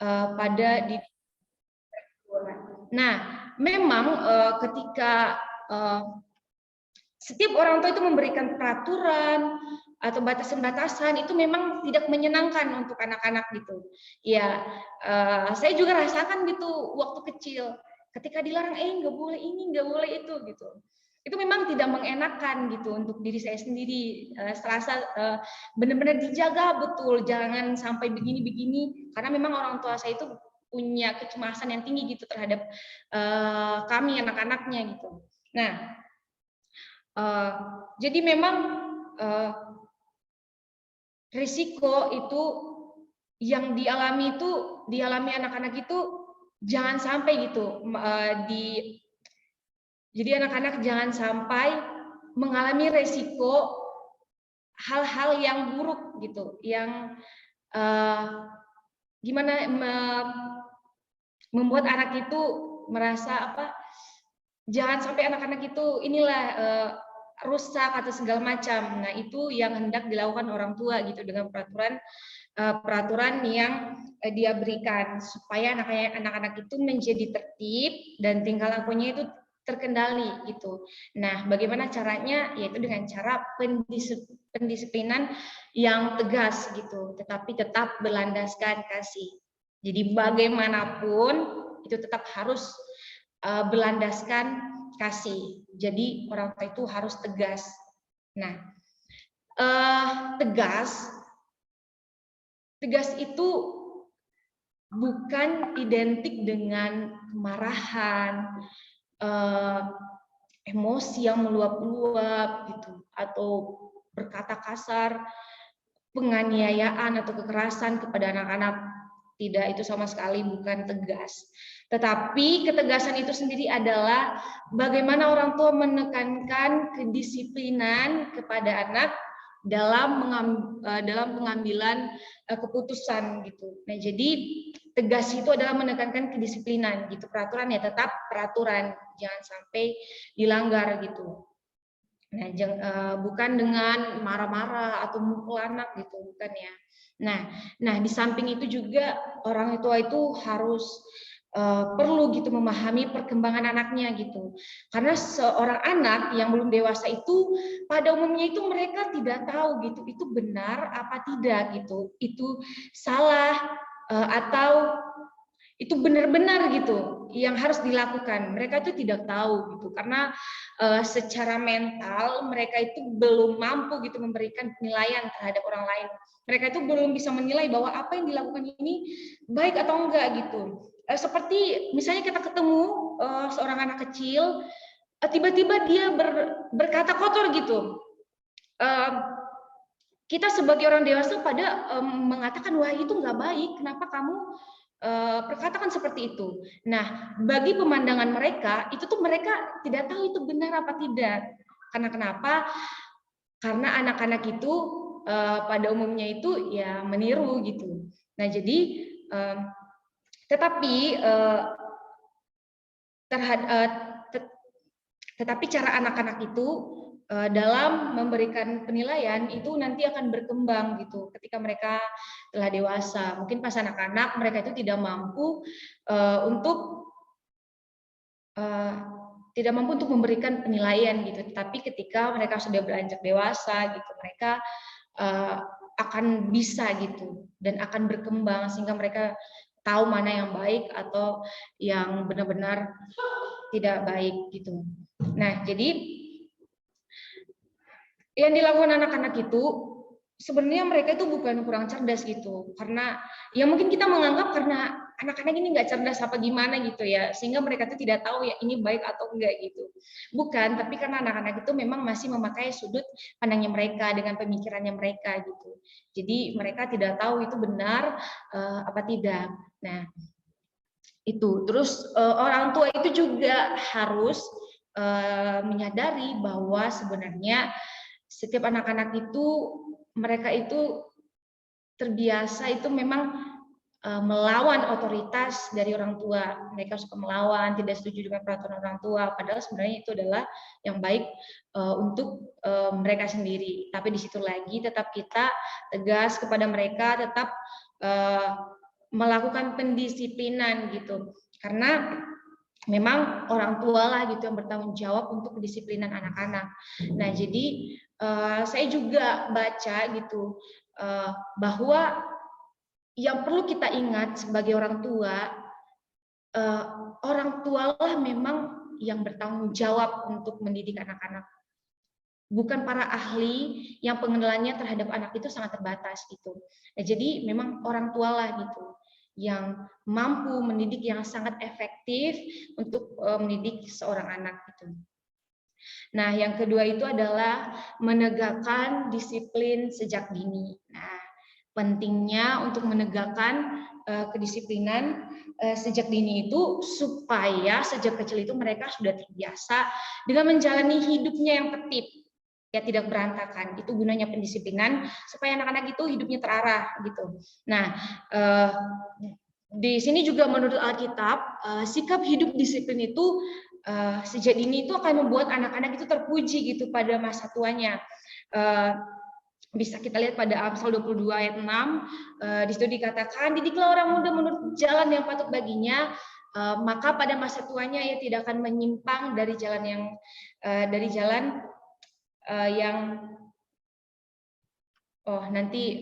pada di. Nah, memang ketika setiap orang tua itu memberikan peraturan atau batasan-batasan, itu memang tidak menyenangkan untuk anak-anak gitu. Ya, saya juga rasakan gitu waktu kecil, ketika dilarang nggak boleh ini, nggak boleh itu gitu. Itu memang tidak mengenakan gitu untuk diri saya sendiri. Serasa benar-benar dijaga betul, jangan sampai begini-begini, karena memang orang tua saya itu punya kecemasan yang tinggi gitu terhadap kami anak-anaknya gitu. Nah, jadi memang risiko itu yang dialami anak-anak itu jangan sampai gitu jadi anak-anak jangan sampai mengalami risiko hal-hal yang buruk gitu, yang gimana membuat anak itu merasa jangan sampai anak-anak itu inilah rusak atau segala macam. Nah, itu yang hendak dilakukan orang tua gitu dengan peraturan yang dia berikan supaya anak-anak itu menjadi tertib dan tingkah lakunya itu terkendali gitu. Nah, bagaimana caranya? Yaitu dengan cara pendisiplinan yang tegas gitu, tetapi tetap berlandaskan kasih. Jadi bagaimanapun itu tetap harus berlandaskan kasih. Jadi orang tua itu harus tegas. Nah, tegas itu bukan identik dengan kemarahan, emosi yang meluap-luap gitu, atau berkata kasar, penganiayaan atau kekerasan kepada anak-anak. Tidak, itu sama sekali bukan tegas. Tetapi ketegasan itu sendiri adalah bagaimana orang tua menekankan kedisiplinan kepada anak dalam pengambilan keputusan gitu. Nah, jadi tegas itu adalah menekankan kedisiplinan gitu. Peraturan ya tetap peraturan, jangan sampai dilanggar gitu. Nah, bukan dengan marah-marah atau mukul anak gitu, bukan ya. Nah, di samping itu juga orang tua itu harus perlu gitu memahami perkembangan anaknya gitu. Karena seorang anak yang belum dewasa itu pada umumnya itu mereka tidak tahu gitu, itu benar apa tidak gitu, itu salah atau itu benar-benar gitu yang harus dilakukan. Mereka itu tidak tahu gitu karena secara mental mereka itu belum mampu gitu memberikan penilaian terhadap orang lain. Mereka itu belum bisa menilai bahwa apa yang dilakukan ini baik atau enggak gitu. Seperti misalnya kita ketemu seorang anak kecil, tiba-tiba dia berkata kotor gitu. Kita sebagai orang dewasa pada mengatakan wah itu nggak baik, kenapa kamu perkatakan seperti itu. Nah, bagi pemandangan mereka itu tuh mereka tidak tahu itu benar apa tidak. Karena kenapa? Karena anak-anak itu pada umumnya itu ya meniru gitu. Nah, jadi tetapi cara anak-anak itu dalam memberikan penilaian itu nanti akan berkembang gitu ketika mereka telah dewasa. Mungkin pas anak-anak mereka itu tidak mampu untuk memberikan penilaian gitu. Tapi ketika mereka sudah beranjak dewasa gitu, mereka akan bisa gitu dan akan berkembang sehingga mereka tahu mana yang baik atau yang benar-benar tidak baik gitu. Nah, jadi yang dilakukan anak-anak itu sebenarnya mereka itu bukan kurang cerdas gitu, karena ya mungkin kita menganggap karena anak-anak ini nggak cerdas apa gimana gitu ya, sehingga mereka itu tidak tahu ya ini baik atau enggak gitu. Bukan, tapi karena anak-anak itu memang masih memakai sudut pandangnya mereka dengan pemikirannya mereka gitu. Jadi mereka tidak tahu itu benar apa tidak. Nah, itu terus orang tua itu juga harus menyadari bahwa sebenarnya setiap anak-anak itu mereka itu terbiasa itu memang melawan otoritas dari orang tua. Mereka suka melawan, tidak setuju dengan peraturan orang tua, padahal sebenarnya itu adalah yang baik untuk mereka sendiri. Tapi di situ lagi tetap kita tegas kepada mereka, tetap melakukan pendisiplinan gitu, karena memang orang tua lah gitu yang bertanggung jawab untuk kedisiplinan anak-anak. Nah, jadi saya juga baca gitu bahwa yang perlu kita ingat sebagai orang tua lah memang yang bertanggung jawab untuk mendidik anak-anak, bukan para ahli yang pengenalannya terhadap anak itu sangat terbatas gitu. Nah, jadi memang orang tua lah gitu yang mampu mendidik yang sangat efektif untuk mendidik seorang anak gitu. Nah, yang kedua itu adalah menegakkan disiplin sejak dini. Nah, pentingnya untuk menegakkan kedisiplinan sejak dini itu supaya sejak kecil itu mereka sudah terbiasa dengan menjalani hidupnya yang tertib, ya tidak berantakan. Itu gunanya pendisiplinan supaya anak-anak itu hidupnya terarah gitu. Nah, di sini juga menurut Alkitab sikap hidup disiplin itu sejak dini itu akan membuat anak-anak itu terpuji gitu pada masa tuanya. Bisa kita lihat pada Amsal 22 ayat 6, di situ dikatakan, didiklah orang muda menurut jalan yang patut baginya, maka pada masa tuanya ia tidak akan menyimpang dari jalan yang nanti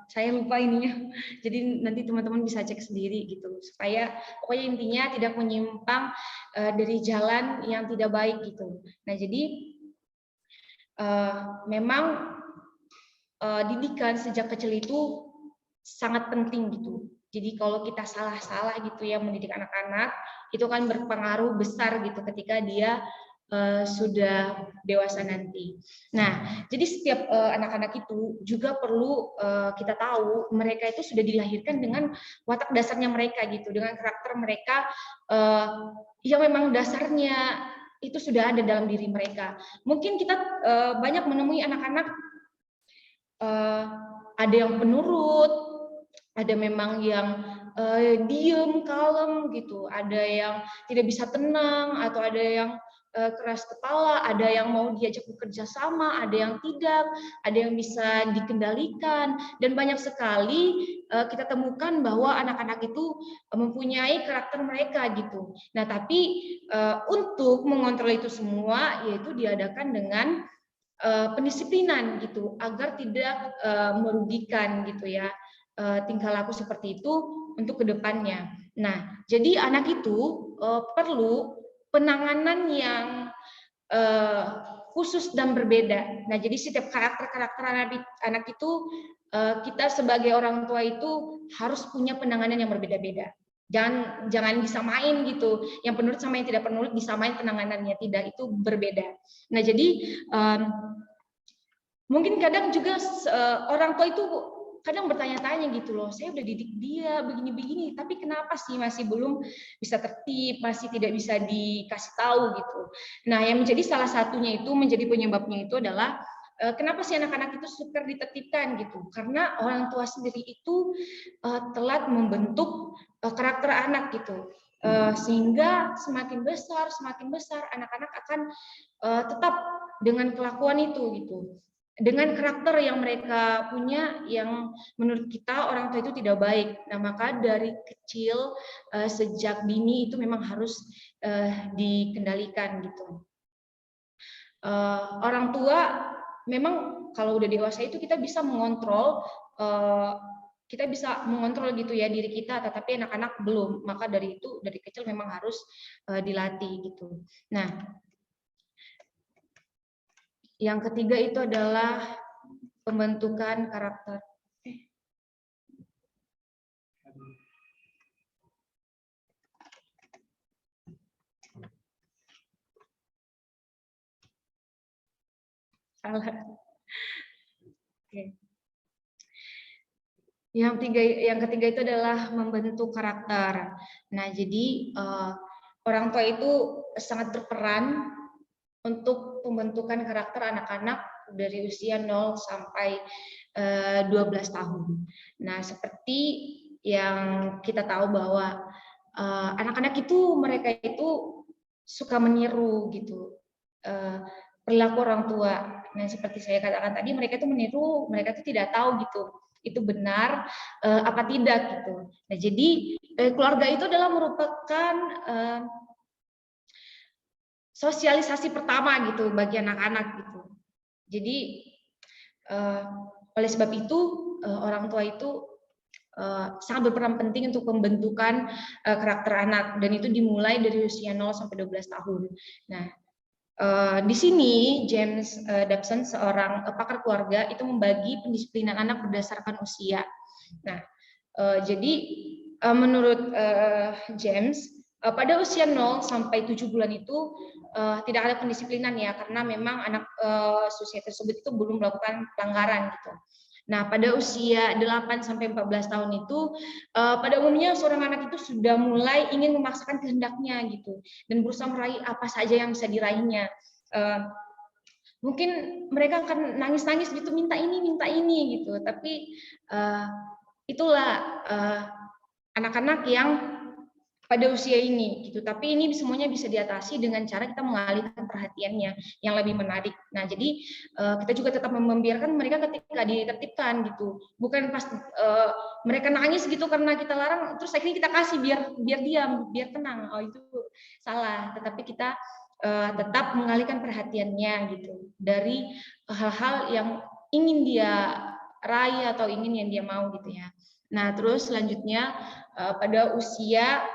saya lupa ininya. Jadi nanti teman-teman bisa cek sendiri gitu. Supaya pokoknya intinya tidak menyimpang dari jalan yang tidak baik gitu. Nah, jadi memang didikan sejak kecil itu sangat penting gitu. Jadi kalau kita salah-salah gitu ya mendidik anak-anak, itu kan berpengaruh besar gitu ketika dia sudah dewasa nanti. Nah, jadi setiap anak-anak itu juga perlu kita tahu mereka itu sudah dilahirkan dengan watak dasarnya mereka gitu, dengan karakter mereka yang memang dasarnya itu sudah ada dalam diri mereka. Mungkin kita banyak menemui anak-anak ada yang penurut, ada memang yang diem, kalem gitu, ada yang tidak bisa tenang, atau ada yang keras kepala, ada yang mau diajak bekerja sama, ada yang tidak, ada yang bisa dikendalikan, dan banyak sekali kita temukan bahwa anak-anak itu mempunyai karakter mereka gitu. Nah, tapi untuk mengontrol itu semua, yaitu diadakan dengan pendisiplinan gitu, agar tidak merugikan gitu ya tingkah laku seperti itu untuk kedepannya. Nah, jadi anak itu perlu penanganan yang khusus dan berbeda. Nah, jadi setiap karakter anak itu kita sebagai orang tua itu harus punya penanganan yang berbeda-beda. Jangan disamain gitu. Yang penurut sama yang tidak penurut disamain penanganannya, tidak, itu berbeda. Nah, jadi mungkin kadang juga orang tua itu kadang bertanya-tanya gitu loh, saya udah didik dia begini-begini, tapi kenapa sih masih belum bisa tertib, masih tidak bisa dikasih tahu gitu. Nah, yang menjadi salah satunya itu, menjadi penyebabnya itu adalah kenapa sih anak-anak itu sukar ditertibkan gitu? Karena orang tua sendiri itu telat membentuk karakter anak gitu. Sehingga semakin besar anak-anak akan tetap dengan kelakuan itu gitu, dengan karakter yang mereka punya yang menurut kita orang tua itu tidak baik. Nah, maka dari kecil sejak dini itu memang harus dikendalikan gitu. Orang tua memang kalau udah dewasa itu kita bisa mengontrol gitu ya diri kita, tetapi anak-anak belum. Maka dari itu dari kecil memang harus dilatih gitu. Nah, yang ketiga itu adalah pembentukan karakter. Salah. Oke. Yang ketiga itu adalah membentuk karakter. Nah, jadi orang tua itu sangat berperan untuk pembentukan karakter anak-anak dari usia 0 sampai 12 tahun. Nah, seperti yang kita tahu bahwa anak-anak itu mereka itu suka meniru gitu perilaku orang tua. Nah, seperti saya katakan tadi, mereka itu meniru, mereka itu tidak tahu gitu itu benar apa tidak gitu. Nah, jadi keluarga itu adalah merupakan sosialisasi pertama gitu bagi anak-anak gitu. Jadi oleh sebab itu orang tua itu sangat berperan penting untuk pembentukan karakter anak, dan itu dimulai dari usia 0 sampai 12 tahun. Nah, di sini James Dobson, seorang pakar keluarga, itu membagi pendisiplinan anak berdasarkan usia. Nah, jadi menurut James, pada usia 0 sampai 7 bulan itu tidak ada pendisiplinan ya, karena memang anak usia tersebut itu belum melakukan pelanggaran gitu. Nah, pada usia 8 sampai 14 tahun itu pada umumnya seorang anak itu sudah mulai ingin memaksakan kehendaknya gitu, dan berusaha meraih apa saja yang bisa diraihnya. Mungkin mereka akan nangis-nangis gitu, minta ini gitu, tapi itulah anak-anak yang pada usia ini gitu. Tapi ini semuanya bisa diatasi dengan cara kita mengalihkan perhatiannya yang lebih menarik. Nah, jadi kita juga tetap membiarkan mereka ketika ditertibkan gitu. Bukan pas mereka nangis gitu karena kita larang, terus akhirnya kita kasih biar diam, biar tenang. Oh, itu salah. Tetapi kita tetap mengalihkan perhatiannya gitu dari hal-hal yang ingin dia raih atau ingin yang dia mau gitu ya. Nah, terus selanjutnya pada usia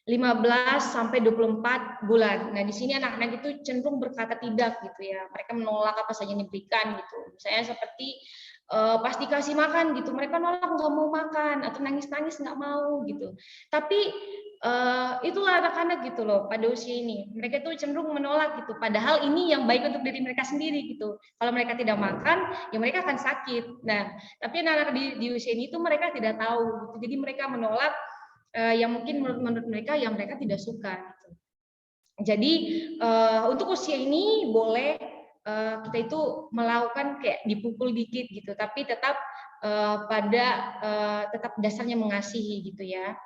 15 sampai 24 bulan. Nah, di sini anak-anak itu cenderung berkata tidak gitu ya. Mereka menolak apa saja yang diberikan gitu. Misalnya seperti pas dikasih makan gitu, mereka nolak, nggak mau makan, atau nangis-nangis nggak mau gitu. Tapi itulah anak-anak gitu loh pada usia ini. Mereka itu cenderung menolak gitu. Padahal ini yang baik untuk diri mereka sendiri gitu. Kalau mereka tidak makan, ya mereka akan sakit. Nah, tapi anak-anak di usia ini tuh mereka tidak tahu gitu. Jadi mereka menolak yang mungkin menurut mereka yang mereka tidak suka. Gitu. Jadi untuk usia ini boleh kita itu melakukan kayak dipukul dikit gitu, tapi tetap pada tetap dasarnya mengasihi gitu ya.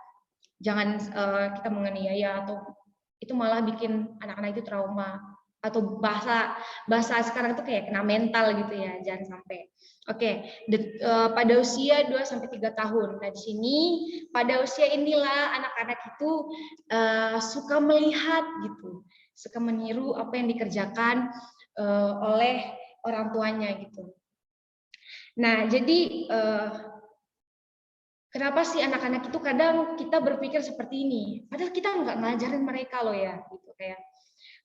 Jangan kita menganiaya, atau itu malah bikin anak-anak itu trauma, atau bahasa sekarang itu kayak kena mental gitu ya, jangan sampai. Oke, pada usia 2 sampai 3 tahun. Nah, di sini pada usia inilah anak-anak itu suka melihat gitu, suka meniru apa yang dikerjakan oleh orang tuanya gitu. Nah, jadi kenapa sih anak-anak itu kadang kita berpikir seperti ini? Padahal kita nggak ngajarin mereka loh ya, gitu kayak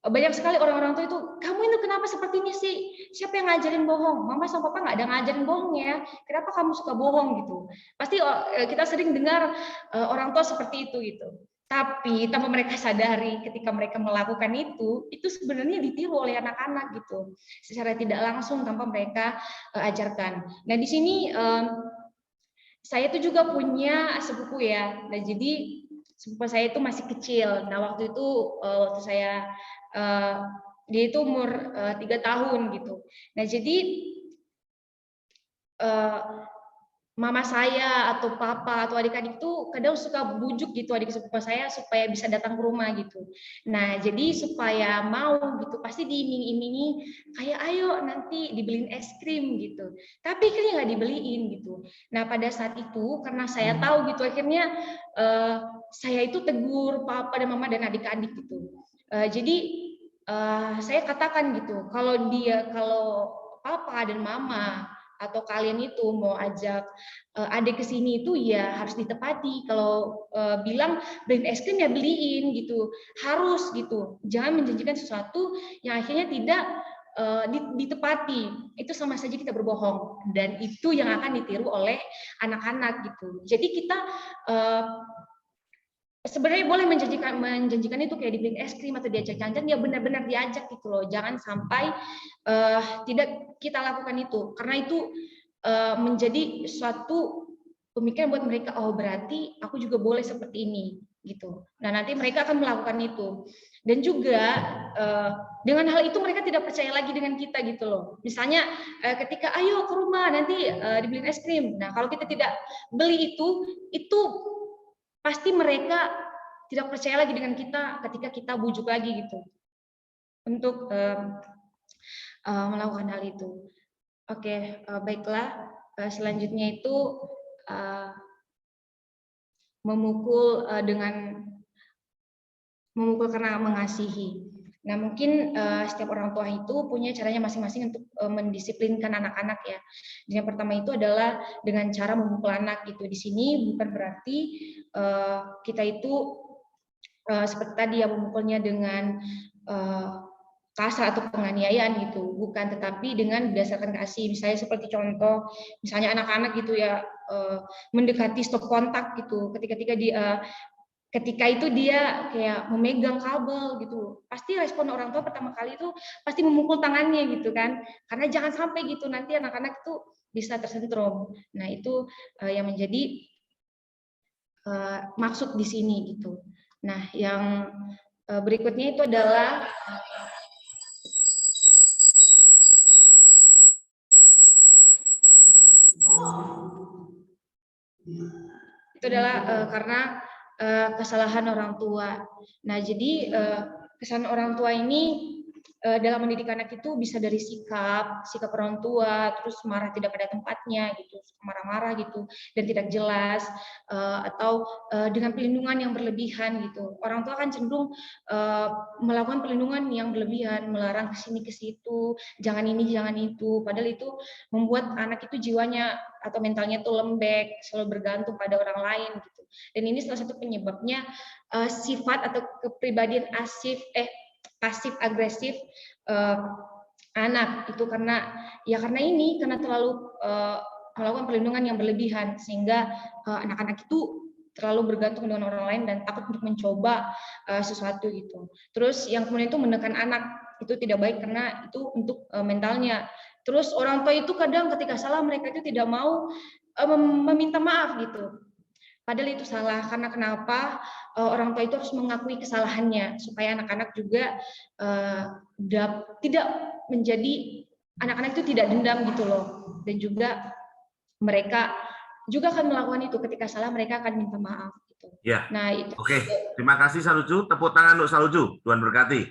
banyak sekali orang-orang tua itu, kamu itu kenapa seperti ini sih? Siapa yang ngajarin bohong? Mama sama papa nggak ada ngajarin bohong ya. Kenapa kamu suka bohong gitu? Pasti kita sering dengar orang tua seperti itu gitu. Tapi tanpa mereka sadari, ketika mereka melakukan itu sebenarnya ditiru oleh anak-anak gitu, secara tidak langsung tanpa mereka ajarkan. Nah, di sini saya tuh juga punya sepupu ya. Nah, jadi sepupu saya itu masih kecil. Nah, waktu itu waktu saya dia itu umur 3 tahun gitu. Nah, jadi mama saya atau papa atau adik-adik itu kadang suka bujuk gitu adik sepupu saya supaya bisa datang ke rumah gitu. Nah, jadi supaya mau gitu pasti diiming-imingi kayak ayo nanti dibeliin es krim gitu. Tapi akhirnya nggak dibeliin gitu. Nah, pada saat itu karena saya tahu gitu akhirnya saya itu tegur papa dan mama dan adik-adik gitu. Jadi saya katakan gitu, kalau papa dan mama atau kalian itu mau ajak adik ke sini itu ya harus ditepati. Kalau bilang beliin es krim ya beliin gitu, harus gitu. Jangan menjanjikan sesuatu yang akhirnya tidak ditepati. Itu sama saja kita berbohong, dan itu yang akan ditiru oleh anak-anak gitu. Jadi kita sebenarnya boleh menjanjikan itu kayak dibeliin es krim atau diajak jalan-jalan, ya benar-benar diajak gitu loh. Jangan sampai tidak kita lakukan itu, karena itu menjadi suatu pemikiran buat mereka, oh berarti aku juga boleh seperti ini gitu. Nah, nanti mereka akan melakukan itu. Dan juga dengan hal itu mereka tidak percaya lagi dengan kita gitu loh. Misalnya ketika ayo ke rumah nanti dibeliin es krim. Nah, kalau kita tidak beli itu pasti mereka tidak percaya lagi dengan kita ketika kita bujuk lagi gitu untuk melakukan hal itu. Oke, baiklah. selanjutnya itu memukul memukul karena mengasihi. Nah, mungkin setiap orang tua itu punya caranya masing-masing untuk mendisiplinkan anak-anak ya. Yang pertama itu adalah dengan cara memukul anak gitu. Di sini bukan berarti kita itu seperti tadi ya memukulnya dengan kasar atau penganiayaan gitu, bukan, tetapi dengan berdasarkan kasih. Misalnya seperti contoh, misalnya anak-anak gitu ya mendekati stop kontak gitu, ketika itu dia kayak memegang kabel gitu, pasti respon orang tua pertama kali itu pasti memukul tangannya gitu kan, karena jangan sampai gitu nanti anak-anak itu bisa tersentrum. Nah itu yang menjadi maksud di sini gitu. Nah yang berikutnya itu adalah karena kesalahan orang tua. Nah, jadi kesalahan orang tua ini dalam mendidik anak itu bisa dari sikap orang tua, terus marah tidak pada tempatnya gitu, marah-marah gitu dan tidak jelas, atau dengan pelindungan yang berlebihan gitu. Orang tua kan cenderung melakukan pelindungan yang berlebihan, melarang ke sini ke situ, jangan ini jangan itu, padahal itu membuat anak itu jiwanya atau mentalnya tuh lembek, selalu bergantung pada orang lain gitu. Dan ini salah satu penyebabnya sifat atau kepribadian pasif agresif anak itu karena terlalu melakukan perlindungan yang berlebihan, sehingga anak-anak itu terlalu bergantung dengan orang lain dan takut untuk mencoba sesuatu gitu. Terus yang kemudian itu menekan anak itu tidak baik karena itu untuk mentalnya. Terus orang tua itu kadang ketika salah mereka itu tidak mau meminta maaf gitu. Padahal itu salah, karena kenapa orang tua itu harus mengakui kesalahannya supaya anak-anak juga tidak menjadi anak-anak itu tidak dendam gitu loh, dan juga mereka juga akan melakukan itu ketika salah, mereka akan minta maaf gitu. Ya. Nah itu. Oke, terima kasih Saluju. Tepuk tangan untuk Saluju. Tuhan berkati.